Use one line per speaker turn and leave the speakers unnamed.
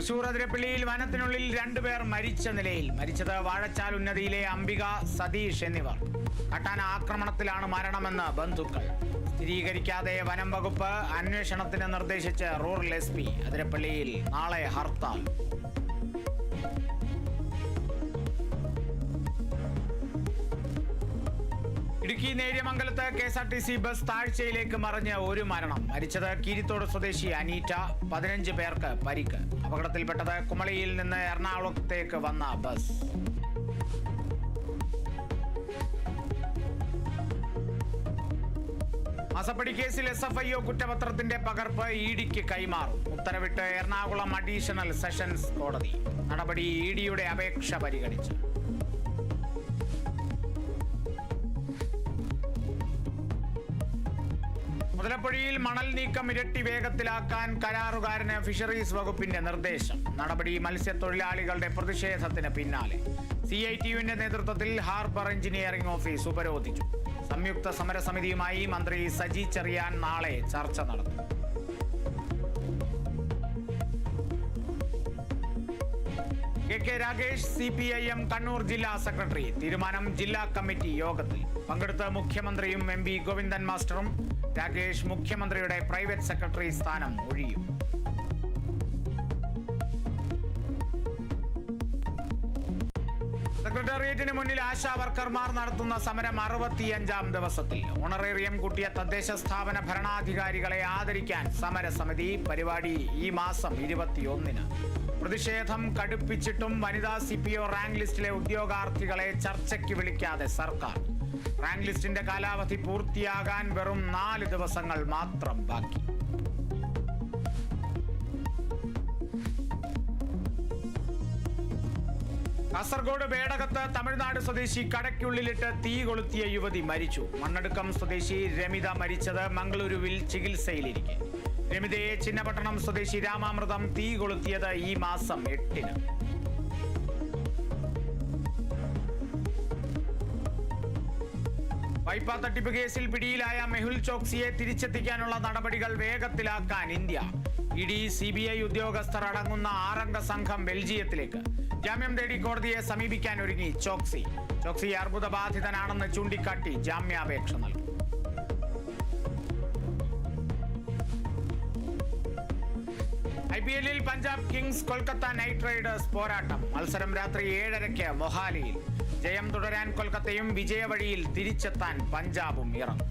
തൃശൂർ അതിരപ്പള്ളിയിൽ വനത്തിനുള്ളിൽ 2 പേർ മരിച്ച നിലയിൽ. മരിച്ചത് വാഴച്ചാൽ ഉന്നതിയിലെ അംബിക, സതീഷ് എന്നിവർ. കാട്ടാന ആക്രമണത്തിലാണ് മരണമെന്ന് ബന്ധുക്കൾ. സ്ഥിരീകരിക്കാതെ വനം വകുപ്പ് അന്വേഷണത്തിന് നിർദ്ദേശിച്ച് റൂറൽ SP. അതിരപ്പള്ളിയിൽ നാളെ ഹർത്താൽ. ഇടുക്കി നേര്യമംഗലത്ത് KSRTC ബസ് താഴ്ചയിലേക്ക് മറിഞ്ഞ് 1 മരണം. മരിച്ചത് കീരിത്തോട് സ്വദേശി അനീറ്റ. 15 പേർക്ക് പരിക്ക്. അപകടത്തിൽപ്പെട്ടത് കുമളിയിൽ നിന്ന് എറണാകുളത്തേക്ക് വന്ന ബസ്. മാസപ്പടി കേസിൽ SFIO കുറ്റപത്രത്തിന്റെ പകർപ്പ് EDക്ക് കൈമാറും. ഉത്തരവിട്ട് എറണാകുളം അഡീഷണൽ സെഷൻസ് കോടതി. നടപടി EDയുടെ അപേക്ഷ പരിഗണിച്ചു. മുതലപ്പുഴയിൽ മണൽ നീക്കം ഇരട്ടി വേഗത്തിലാക്കാൻ കരാറുകാരന് ഫിഷറീസ് വകുപ്പിന്റെ നിർദ്ദേശം. നടപടി മത്സ്യത്തൊഴിലാളികളുടെ പ്രതിഷേധത്തിന് പിന്നാലെ. CITUവിന്റെ നേതൃത്വത്തിൽ ഹാർബർ എഞ്ചിനീയറിംഗ് ഓഫീസ് ഉപരോധിച്ചു. സംയുക്ത സമരസമിതിയുമായി മന്ത്രി സജി ചെറിയാൻ നാളെ ചർച്ച നടത്തും. KK രാഗേഷ് CPIM കണ്ണൂർ ജില്ലാ സെക്രട്ടറി. തീരുമാനം ജില്ലാ കമ്മിറ്റി യോഗത്തിൽ. പങ്കെടുത്ത മുഖ്യമന്ത്രിയും MP ഗോവിന്ദൻ മാസ്റ്ററും. രാഗേഷ് മുഖ്യമന്ത്രിയുടെ പ്രൈവറ്റ് സെക്രട്ടറി സ്ഥാനം ഒഴിയും. സെക്രട്ടേറിയറ്റിന് മുന്നിൽ ആശാ വർക്കർമാർ നടത്തുന്ന സമരം 65-ാം ദിവസത്തിൽ. ഓണറേറിയം കൂട്ടിയ തദ്ദേശ സ്ഥാപന ഭരണാധികാരികളെ ആദരിക്കാൻ സമരസമിതി. പരിപാടി ഈ മാസം 21-ന്. പ്രതിഷേധം കടുപ്പിച്ചിട്ടും വനിതാ CPO റാങ്ക് ലിസ്റ്റിലെ ഉദ്യോഗാർത്ഥികളെ ചർച്ചയ്ക്ക് വിളിക്കാതെ സർക്കാർ. റാങ്ക് ലിസ്റ്റിന്റെ കാലാവധി പൂർത്തിയാകാൻ വെറും 4 ദിവസങ്ങൾ മാത്രം ബാക്കി. കാസർഗോഡ് വേടകത്ത് തമിഴ്നാട് സ്വദേശി കടയ്ക്കുള്ളിലിട്ട് തീ കൊളുത്തിയ യുവതി മരിച്ചു. മണ്ണടുക്കം സ്വദേശി രമിത മരിച്ചത് മംഗളൂരുവിൽ ചികിത്സയിലിരിക്കെ. രമിതയെ ചിന്നപട്ടണം സ്വദേശി രാമാമൃതം തീ കൊളുത്തിയത് ഈ മാസം 8-ന്. വായ്പാ തട്ടിപ്പ് കേസിൽ പിടിയിലായ മെഹുൽ ചോക്സിയെ തിരിച്ചെത്തിക്കാനുള്ള നടപടികൾ വേഗത്തിലാക്കാൻ ഇന്ത്യ. ED CBI ഉദ്യോഗസ്ഥർ അടങ്ങുന്ന 6-അംഗ സംഘം ബെൽജിയത്തിലേക്ക്. ജാമ്യം തേടി കോടതിയെ സമീപിക്കാൻ ഒരുങ്ങി ചോക്സി. അർബുദബാധിതനാണെന്ന് ചൂണ്ടിക്കാട്ടി ജാമ്യാപേക്ഷ നൽകി. IPL Punjab Kings Kolkata night Riders പോരാട്ടം. മത്സരം രാത്രി 7:30 മൊഹാലിയിൽ. ജയം തുടരാൻ കൊൽക്കത്തയും വിജയവഴിയിൽ തിരിച്ചെത്താൻ പഞ്ചാബും ഇറങ്ങും.